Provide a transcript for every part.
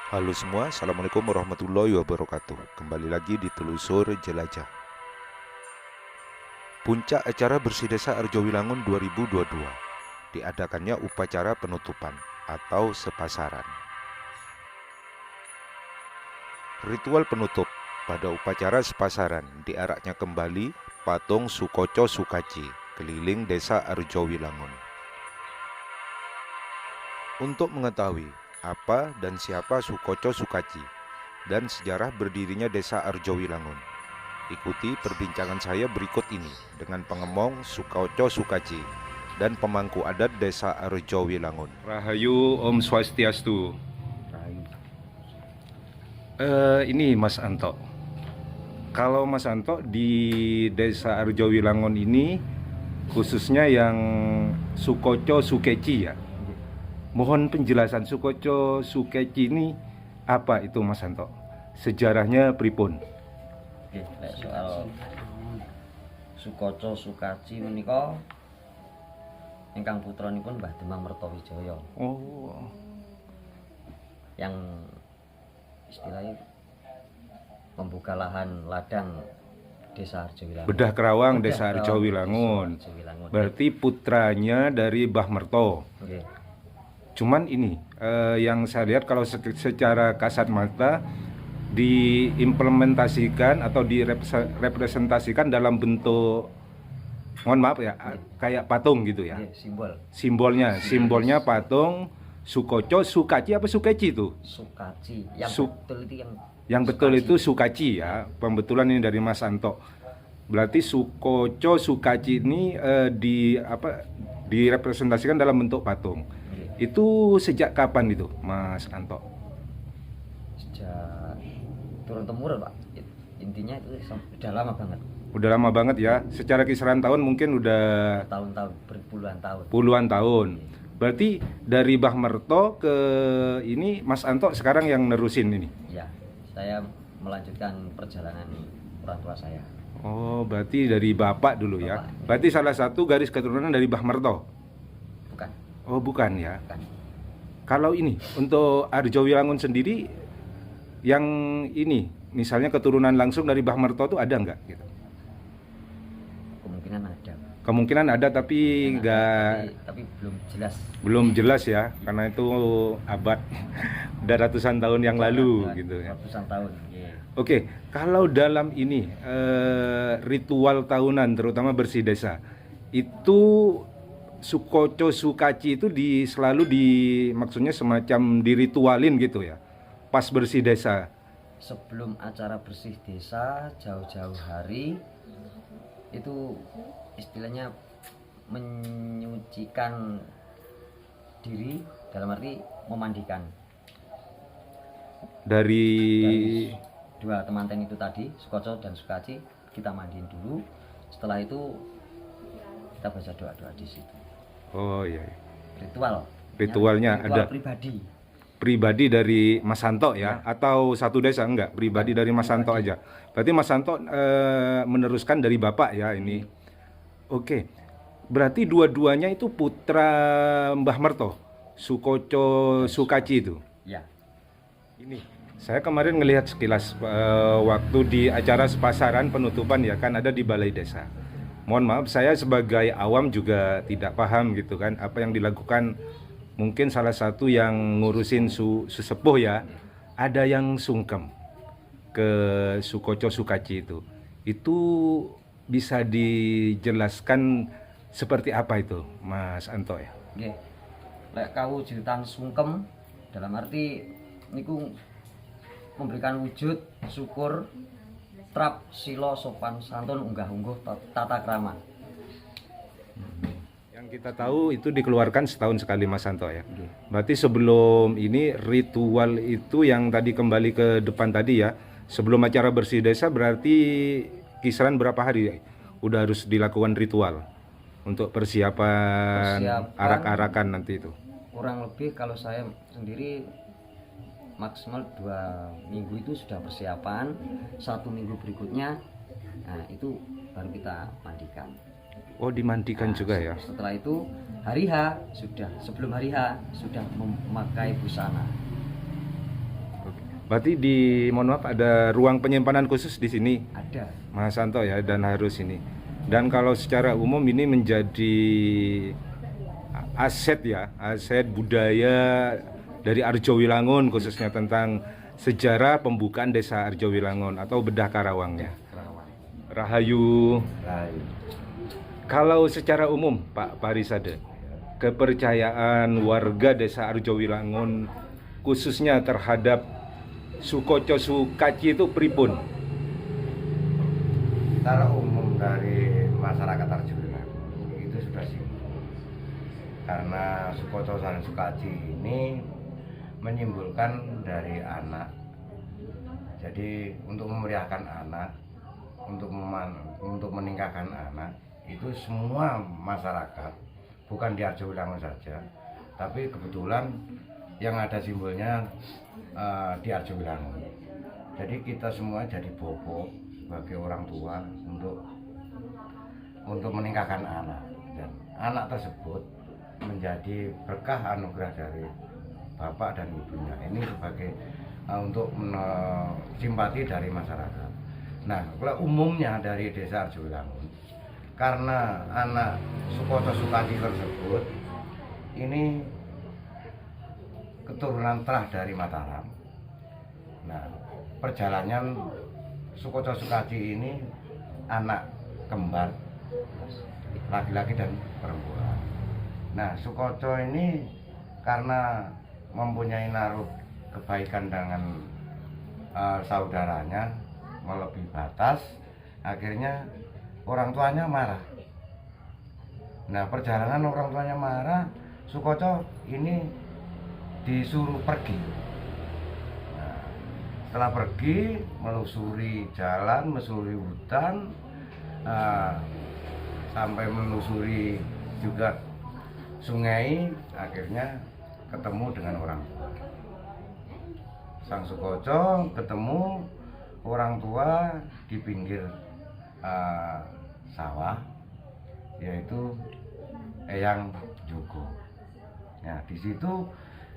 Halo semua, Assalamualaikum warahmatullahi wabarakatuh. Kembali lagi di Telusur Jelajah. Puncak acara Bersih Desa Arjowilangun 2022 diadakannya upacara penutupan atau sepasaran. Ritual penutup pada upacara sepasaran diaraknya kembali patung Sukoco Sukaci keliling Desa Arjowilangun. Untuk mengetahui apa dan siapa Sukoco Sukaci dan sejarah berdirinya Desa Arjowilangun, ikuti perbincangan saya berikut ini dengan pengemong Sukoco Sukaci dan pemangku adat Desa Arjowilangun. Rahayu Om Swastiastu. Ini Mas Anto. Kalau Mas Anto di Desa Arjowilangun ini khususnya yang Sukoco Sukeci ya. Mohon penjelasan Sukoco Sukeci ini apa itu Mas Anto? Sejarahnya pripun? Oke, soal Sukoco Sukaci menika ingkang putranipun Mbah Demang Mertawijaya Oh, yang istilahnya membuka lahan ladang Desa Arjowilangun. Bedah Kerawang Desa Arjowilangun. Berarti putranya dari Mbah Merto. Oke. Cuman ini yang saya lihat kalau secara kasat mata diimplementasikan atau direpresentasikan dalam bentuk, mohon maaf ya, kayak patung gitu ya. Simbol Simbolnya patung Sukoco Sukaci apa Sukeci itu? Sukaci. Yang betul itu Yang betul itu Sukaci ya. Pembetulan ini dari Mas Anto. Berarti Sukoco Sukaci ini direpresentasikan dalam bentuk patung. Itu sejak kapan itu, Mas Anto? Sejak turun temurun, Pak. Intinya itu sudah lama banget. Udah lama banget ya. Secara kisaran tahun mungkin udah Tahun-tahun, berpuluhan tahun. puluhan tahun. Berarti dari Mbah Merto ke ini Mas Anto sekarang yang nerusin ini. Ya, saya melanjutkan perjalanan orang tua saya. Oh, berarti dari bapak dulu ya. Bapak. Berarti salah satu garis keturunan dari Mbah Merto. Bukan, Oh, bukan ya. bukan. Kalau ini untuk Arjowilangun sendiri yang ini misalnya keturunan langsung dari Mbah Merto itu ada nggak gitu? Kemungkinan ada. Kemungkinan ada tapi Tapi belum jelas ya, karena itu abad udah ratusan tahun yang lalu gitu ya. Ratusan tahun. Iya. Oke, kalau dalam ini ritual tahunan terutama bersih desa itu Sukoco Sukaci itu maksudnya semacam diritualin gitu ya. Pas bersih desa. Sebelum acara bersih desa jauh-jauh hari itu istilahnya menyucikan diri, dalam arti memandikan Dari dua temanten itu tadi, Sukoco dan Sukaci, kita mandiin dulu. Setelah itu kita baca doa-doa di situ. oh iya. Ritualnya Ritual ada pribadi dari Mas Santo ya, atau satu desa enggak? Pribadi dari Mas Santo aja. Berarti Mas Santo meneruskan dari Bapak ya ini. Oke. Berarti dua-duanya itu putra Mbah Merto, Sukoco Sukaci itu. Ya. Ini saya kemarin ngelihat sekilas waktu di acara sepasaran penutupan ya, kan ada di Balai Desa. Mohon maaf, saya sebagai awam juga tidak paham gitu kan apa yang dilakukan. Mungkin salah satu yang ngurusin sesepuh ya, ada yang sungkem ke Sukoco Sukaci itu. Itu bisa dijelaskan seperti apa itu, Mas Anto ya? Nggih. Lek kawujudan sungkem dalam arti niku memberikan wujud syukur, trap, sila, sopan, santun, unggah-ungguh, tata krama. Yang kita tahu itu dikeluarkan setahun sekali Mas Santo ya. Berarti sebelum ini ritual itu yang tadi kembali ke depan tadi ya, sebelum acara bersih desa berarti kisaran berapa hari udah harus dilakukan ritual untuk persiapan arak-arakan nanti itu? Kurang lebih kalau saya sendiri maksimal 2 minggu itu sudah persiapan. 1 minggu berikutnya, nah itu baru kita mandikan. Oh, dimandikan juga ya? Setelah itu hari H sebelum hari H sudah memakai busana. Berarti mohon maaf, ada ruang penyimpanan khusus di sini, Ada. Mas Santo ya, dan harus ini. Dan kalau secara umum ini menjadi aset ya, aset budaya dari Arjowilangun, khususnya tentang sejarah pembukaan desa Arjowilangun atau Bedah Karawangnya. Kerawang. Rahayu. Rahayu. Kalau secara umum Pak Parisade, kepercayaan warga desa Arjowilangun khususnya terhadap Sukoco Sukaci itu pripun? Secara umum dari masyarakat Arjowilangun itu sudah simpel, karena Sukoco dan Sukaci ini menyimpulkan dari anak. Jadi untuk memeriahkan anak, untuk meningkahkan anak, itu semua masyarakat, bukan di Arjowilangun saja, tapi kebetulan yang ada simbolnya di Arjowilangun. Jadi kita semua jadi bobo sebagai orang tua untuk meningkahkan anak, dan anak tersebut menjadi berkah anugerah dari bapak dan ibunya. Ini sebagai untuk simpati dari masyarakat. Nah, kalau umumnya dari desa Arjowilangun, karena anak Sukoco Sukaci tersebut ini keturunan terah dari Mataram. Nah, perjalanan Sukoco Sukaci ini anak kembar, laki-laki dan perempuan. Nah, Sukoco ini karena mempunyai naruh kebaikan dengan saudaranya melebihi batas, akhirnya orang tuanya marah. Nah, perjalanan orang tuanya marah, Sukoco ini disuruh pergi. Nah, setelah pergi melusuri jalan, melusuri hutan, sampai melusuri juga sungai, akhirnya ketemu dengan orang tua. Sang Sukoco ketemu orang tua di pinggir sawah, yaitu Eyang Jogo. Nah, di situ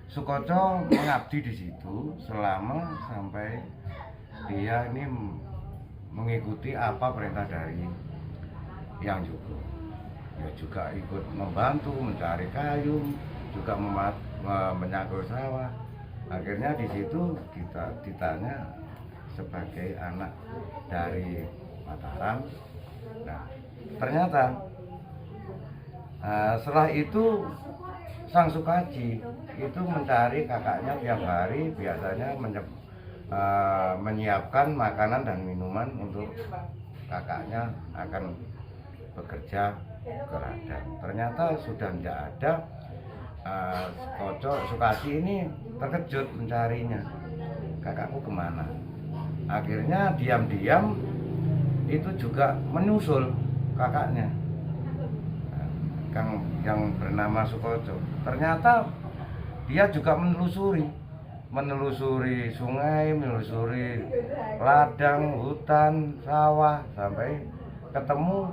Sukoco mengabdi di situ selama sampai dia ini mengikuti apa perintah dari Eyang Jogo. Dia juga ikut membantu mencari kayu, juga menyangkul sawah. Akhirnya di situ kita ditanya sebagai anak dari Mataram. Nah, ternyata setelah itu Sang Sukaci itu mencari kakaknya tiap hari, biasanya menyiapkan makanan dan minuman untuk kakaknya akan bekerja ke ladang. Ternyata sudah tidak ada. Sukoco Sukaci ini terkejut mencarinya, kakakku kemana. Akhirnya diam-diam itu juga menyusul kakaknya yang bernama Sukoco. Ternyata dia juga menelusuri sungai, menelusuri ladang, hutan, sawah, sampai ketemu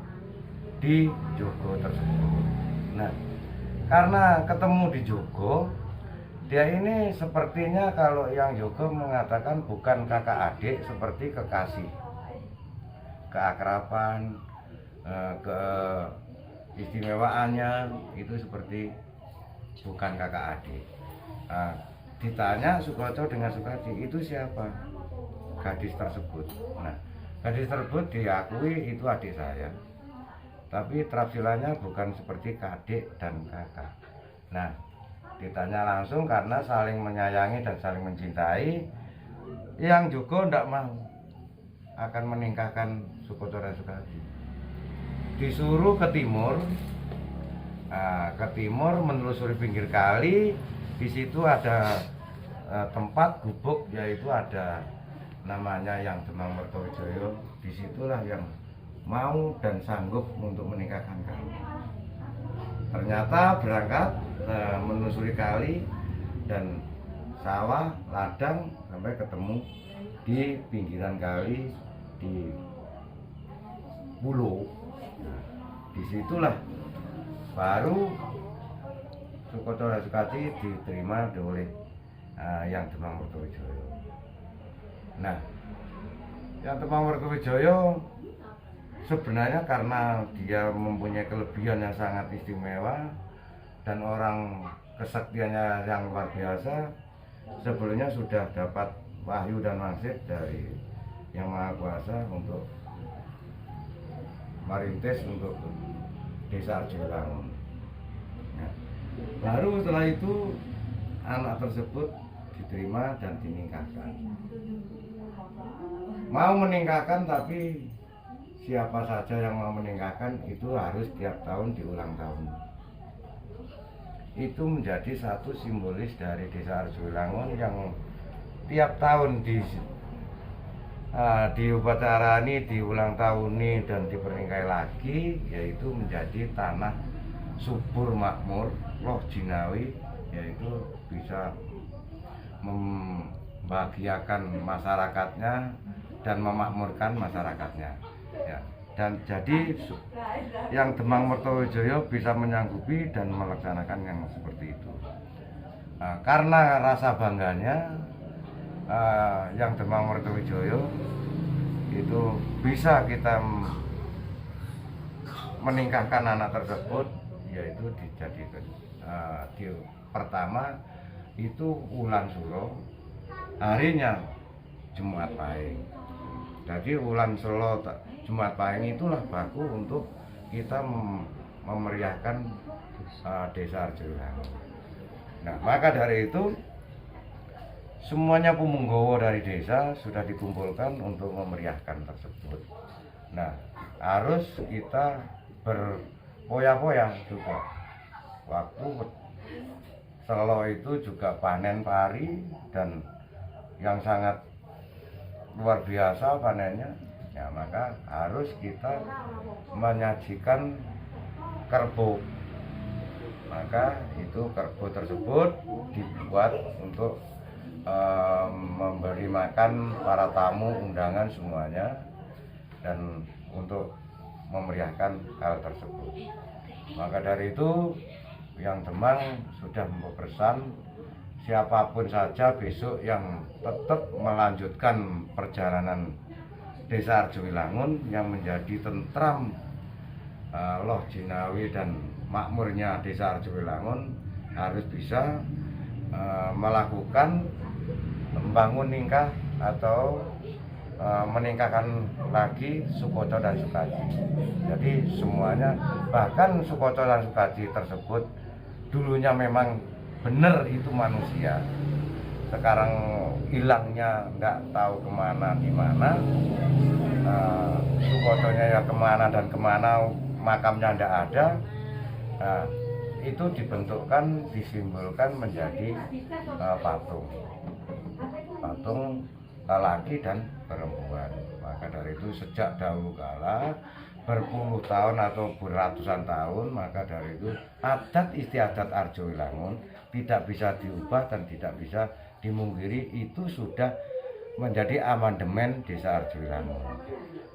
di Jogo tersebut. Nah, karena ketemu di Jogo, dia ini sepertinya kalau yang Jogo mengatakan bukan kakak adik, seperti kekasih, keakraban, keistimewaannya itu seperti bukan kakak adik. Ditanya Sukoco dengan Sukaci, itu siapa gadis tersebut? Nah, gadis tersebut diakui itu adik saya, tapi tafsirannya bukan seperti adik dan kakak. Nah, ditanya langsung karena saling menyayangi dan saling mencintai, yang Jogo tidak mau akan meningkahkan Sukoco dan Sukaci. Disuruh ke timur, menelusuri pinggir kali. Di situ ada tempat gubuk, yaitu ada namanya Yang Demang Mertojoyo. Disitulah yang mau dan sanggup untuk menikahkan kami. Ternyata berangkat menelusuri kali dan sawah, ladang, sampai ketemu di pinggiran kali di Pulau. Nah, disitulah baru Sukoco dan Sukaci diterima oleh Yang Demang Mertojoyo. Nah, yang Temang Mertowijoyo sebenarnya karena dia mempunyai kelebihan yang sangat istimewa dan orang kesaktiannya yang luar biasa, sebelumnya sudah dapat wahyu dan wangsit dari Yang Maha Kuasa untuk merintis untuk Desa Arjowilangun. Nah, baru setelah itu anak tersebut diterima dan dinikahkan. Mau menikahkan, tapi siapa saja yang mau menikahkan itu harus tiap tahun diulang tahun. Itu menjadi satu simbolis dari Desa Arjowilangun yang tiap tahun upacara ini, diulang tahun ini dan dipernikahi lagi, yaitu menjadi tanah subur makmur, roh jinawi, yaitu bisa membahagiakan masyarakatnya dan memakmurkan masyarakatnya ya. Dan jadi yang Temang Mertowijoyo bisa menyanggupi dan melaksanakan yang seperti itu. Nah, karena rasa bangganya yang Temang Mertowijoyo itu bisa kita meningkahkan anak tersebut, yaitu dijadikan pertama itu Wulan Suro, harinya Jumat Pahing. Jadi Wulan Suro Jumat Pahing itulah baku untuk kita memeriahkan Desa Arjowilangun. Nah, maka dari itu semuanya pumunggowo dari desa sudah dikumpulkan untuk memeriahkan tersebut. Nah, harus kita berpoya-poya juga. Waktu Selo itu juga panen pari dan yang sangat luar biasa panennya. Ya, maka harus kita menyajikan kerbau. Maka itu kerbau tersebut dibuat untuk memberi makan para tamu undangan semuanya dan untuk memeriahkan hal tersebut. Maka dari itu yang Temang sudah berpesan siapapun saja besok yang tetap melanjutkan perjalanan Desa Arjowilangun yang menjadi tentram loh jinawi dan makmurnya Desa Arjowilangun harus bisa melakukan membangun nikah atau menikahkan lagi Sukoco dan Sukaji. Jadi semuanya, bahkan Sukoco dan Sukaji tersebut dulunya memang benar itu manusia, sekarang hilangnya nggak tahu kemana di mana. Sukoconya ya kemana dan kemana, makamnya nggak ada. Itu dibentukkan, disimbolkan menjadi patung laki dan perempuan. Maka dari itu sejak dahulu kala, berpuluh tahun atau beratusan tahun, maka dari itu adat istiadat Arjowilangun tidak bisa diubah dan tidak bisa dimungkiri, itu sudah menjadi amandemen Desa Arjowilangun.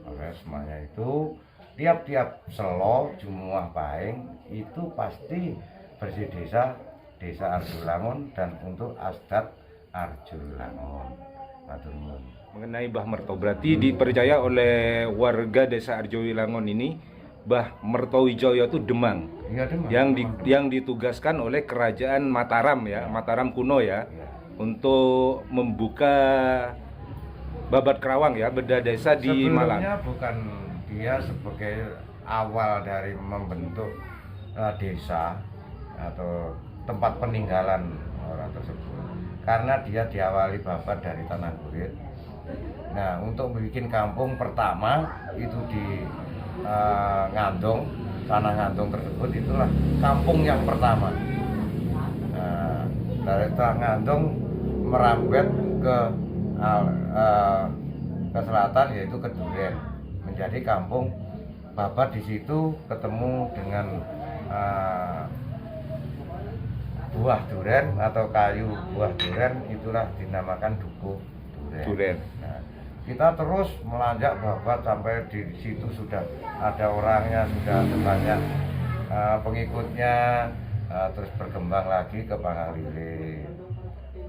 Maka semuanya itu tiap-tiap Selo Jumuah Pahing itu pasti bersih Desa Arjowilangun dan untuk adat Arjowilangun. Mengenai Mbah Merto, berarti dipercaya oleh warga Desa Arjowilangun ini Mbah Mertowijoyo itu Demang, Ya, Demang. yang ditugaskan oleh Kerajaan Mataram ya, Mataram kuno ya, untuk membuka babat Kerawang ya, beda desa di Malang. Sebelumnya bukan dia sebagai awal dari membentuk desa atau tempat peninggalan orang tersebut, karena dia diawali babat dari Tanah Kurit. Nah, untuk membuat kampung pertama itu di Ngandong, tanah Ngandong tersebut itulah kampung yang pertama. Nah, dari tanah Ngandong merambet ke selatan, yaitu ke Duren, menjadi kampung babat. Di situ ketemu dengan buah duren atau kayu buah duren, itulah dinamakan dukuh duren. Nah, kita terus melonjak babat sampai di situ sudah ada orangnya, sudah banyak pengikutnya, terus berkembang lagi ke Pangalile.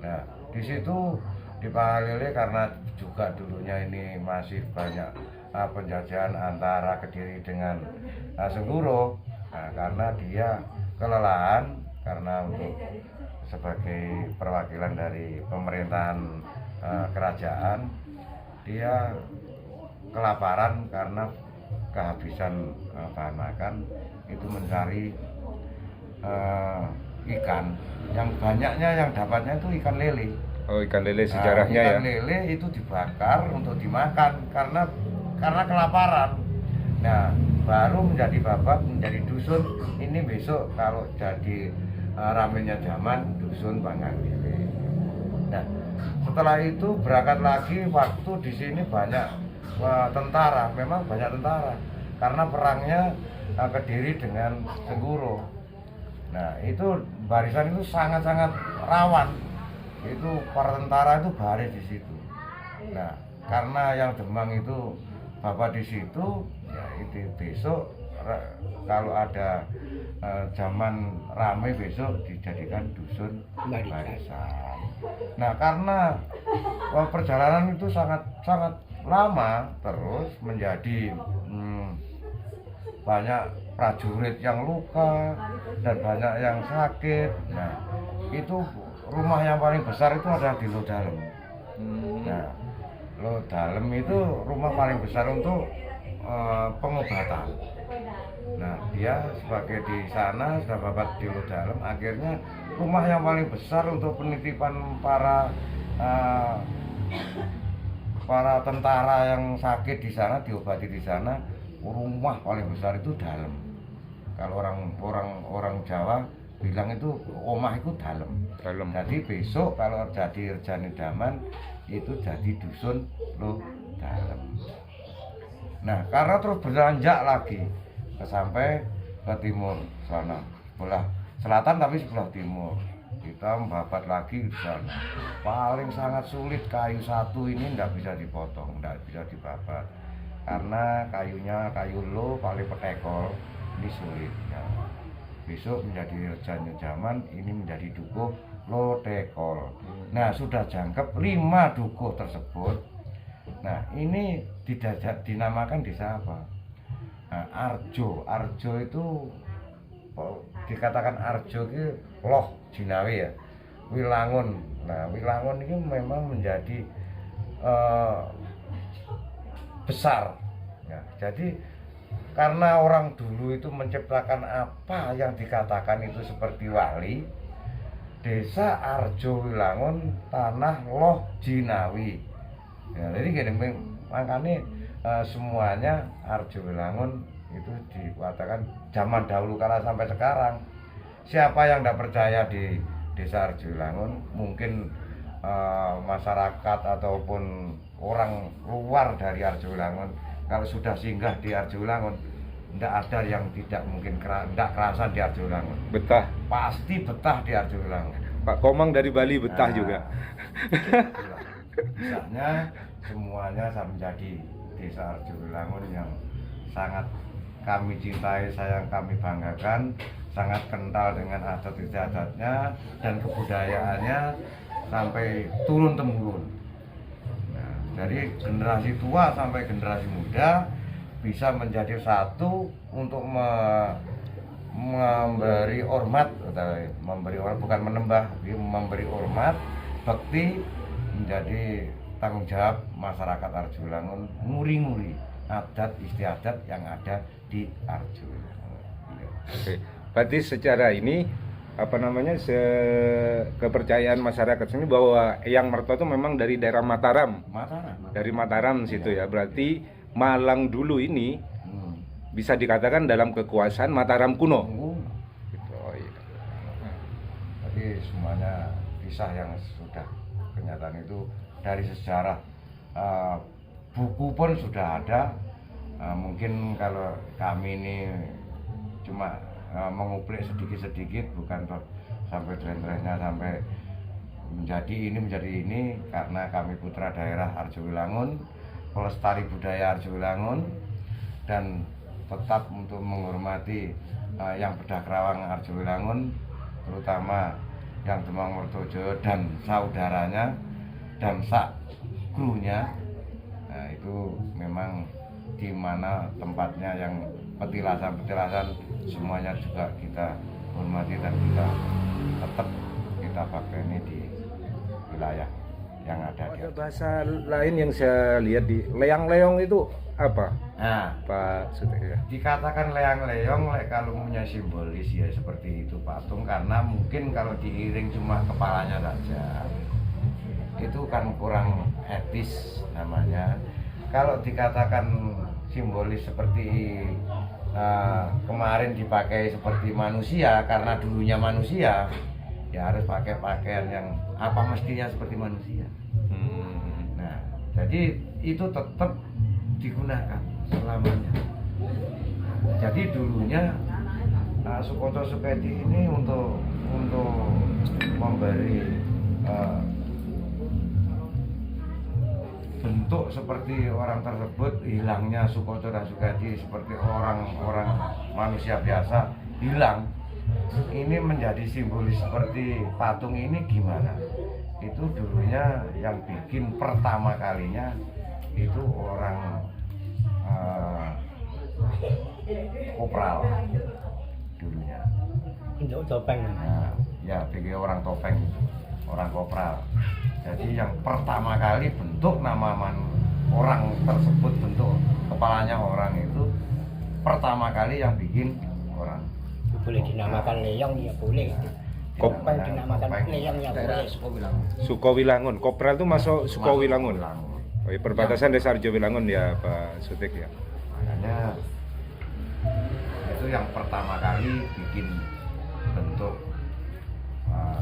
Nah, di situ Di Pangalele karena juga dulunya ini masih banyak penjajahan antara Kediri dengan Sengguro. Nah, karena dia kelelahan karena untuk sebagai perwakilan dari pemerintahan kerajaan, dia kelaparan karena kehabisan bahan makan, itu mencari ikan. Yang banyaknya yang dapatnya itu ikan lele. Oh, ikan lele sejarahnya ya. Ikan lele itu dibakar untuk dimakan karena kelaparan. Nah, baru menjadi babat, menjadi dusun. Ini besok kalau jadi ramenya zaman, dusun Pangkal Lele. Nah, setelah itu berangkat lagi, waktu di sini banyak tentara, memang banyak tentara karena perangnya Kediri dengan Sengguro. Nah, itu barisan itu sangat-sangat rawan. Itu para tentara itu baris di situ. Nah, karena yang Demang itu bapak di situ, ya itu besok kalau ada zaman ramai besok dijadikan dusun barisan. Nah, karena perjalanan itu sangat lama, terus menjadi banyak prajurit yang luka dan banyak yang sakit. Nah, itu rumah yang paling besar itu ada di Lodalem. Nah, Lodalem itu rumah paling besar untuk pengobatan. Nah, dia sebagai di sana sudah babat di Lodalem, akhirnya rumah yang paling besar untuk penitipan para tentara yang sakit di sana, diobati di sana, rumah paling besar itu Dalem. Kalau orang Jawa bilang itu omah itu dalem. Jadi besok kalau jadi Rejane Daman itu jadi dusun lo dalem. Nah, karena terus beranjak lagi sampai ke timur sana, sebelah selatan tapi sebelah timur. Kita membabat lagi di sana. Paling sangat sulit, kayu satu ini tidak bisa dipotong, tidak bisa dibabat. Karena kayunya kayu lo paling petekol, ini sulit. Nah, besok menjadi Rejane Daman, ini menjadi dukuh Lotekol. Nah, sudah jangkep 5 dukuh tersebut. Nah, ini dinamakan desa apa? Nah, Arjo. Arjo itu dikatakan Arjo itu loh Jinawi ya, Wilangun. Nah, Wilangun ini memang menjadi besar ya. Jadi karena orang dulu itu menciptakan apa yang dikatakan itu seperti wali, desa Arjo Wilangun tanah loh Jinawi ya. Jadi gini, makanya semuanya Arjo Wilangun itu dikatakan zaman dahulu kala sampai sekarang. Siapa yang tidak percaya di desa Arjo Wilangun, mungkin masyarakat ataupun orang luar dari Arjo Wilangun kalau sudah singgah di Arjo Wilangun, tidak ada yang tidak mungkin tidak kerasan di Arjo Wilangun. Betah. Pasti betah di Arjo Wilangun. Pak Komang dari Bali betah juga. Misalnya semuanya menjadi desa Arjo Wilangun yang sangat kami cintai, sayang, kami banggakan, sangat kental dengan adat istiadatnya dan kebudayaannya sampai turun temurun. Nah, dari generasi tua sampai generasi muda bisa menjadi satu untuk memberi hormat, bukan menembah, tapi memberi hormat, bakti, menjadi tanggung jawab masyarakat Arjo Wilangun, nguri-nguri adat istiadat yang ada di Arjo Wilangun. Oke. Berarti secara ini kepercayaan masyarakat sini bahwa Eyang Mertua itu memang dari daerah Mataram. Dari Mataram situ ya. Berarti Malang dulu ini bisa dikatakan dalam kekuasaan Mataram kuno. Gitu. Oh, iya. Jadi semuanya kisah yang sudah kenyataan itu dari sejarah, buku pun sudah ada. Mungkin kalau kami ini cuma menguplik sedikit-sedikit, bukan sampai tren-trennya sampai menjadi ini, karena kami putra daerah Arjo Wilangun, pelestari budaya Arjo Wilangun, dan tetap untuk menghormati yang Bedah Kerawang Arjo Wilangun, terutama yang Demang Mertojo dan saudaranya, dan sak krunya. Nah, itu memang di mana tempatnya yang petilasan semuanya juga kita hormati dan kita tetap kita pakai ini di wilayah yang ada di Ada bahasa lain yang saya lihat di leang-leong itu apa, Nah, Pak Sutek ya? dikatakan leang-leong kalau punya simbolis ya seperti itu patung, karena mungkin kalau diiring cuma kepalanya saja itu kan kurang etis namanya. Kalau dikatakan simbolis seperti kemarin dipakai seperti manusia karena dulunya manusia, ya harus pakai pakaian yang apa mestinya seperti manusia. Nah, jadi itu tetap digunakan selamanya. Jadi dulunya Sukoco Sukeci ini untuk memberi bentuk seperti orang tersebut, hilangnya Sukoco dan Sukeci seperti orang-orang manusia biasa hilang. Ini menjadi simbolis seperti patung ini gimana? Itu dulunya yang bikin pertama kalinya itu orang kopral dulunya. Untuk topeng. Nah, ya bikin orang topeng itu, orang kopral. Jadi yang pertama kali bentuk orang tersebut, bentuk kepalanya orang itu pertama kali yang bikin orang. Boleh dinamakan leong ya boleh. Topeng dinamakan leong ya Daerah boleh. Sukowilangun. Sukowilangun, kopral itu masuk Sukowilangun. Sukowilangun. Oh, iya, perbatasan Desa Arjowilangun ya Pak Sutek ya. Makanya itu yang pertama kali bikin bentuk.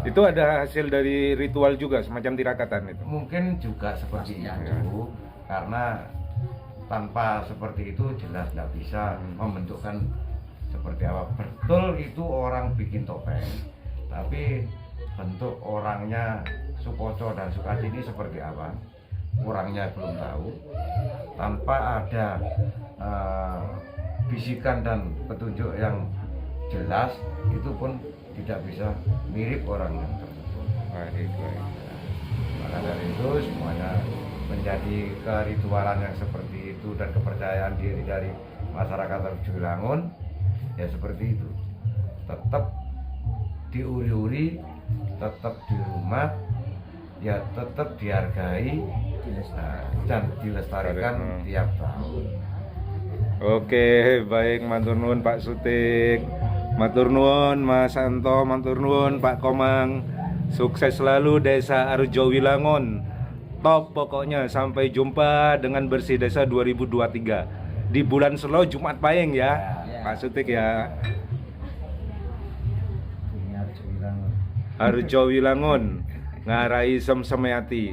Itu ada hasil dari ritual juga, semacam tirakatan itu. Mungkin juga seperti Pasti itu, karena tanpa seperti itu jelas nggak bisa membentukkan seperti apa. Betul itu orang bikin topeng, tapi bentuk orangnya Sukoco dan Sukeci ini seperti apa, orangnya belum tahu. Tanpa ada bisikan dan petunjuk yang jelas, itu pun tidak bisa mirip orang yang tersebut. Baik, baik. Maka dari itu semuanya menjadi keritualan yang seperti itu dan kepercayaan diri dari masyarakat Arjowilangun ya seperti itu. Tetap diuri-uri, tetap di rumah, ya tetap dihargai dan dilestarikan tiap tahun. Oke, baik, matur nuwun Pak Sutik. Matur nuwun Mas Anto, matur nuwun Pak Komang. Sukses selalu Desa Arjowilangun. Top pokoknya, sampai jumpa dengan Bersih Desa 2023 di bulan Selo Jumat Pahing ya. Pak Sutik ya. Ini Arjowilangun. Arjowilangun ngarai sem-semeti.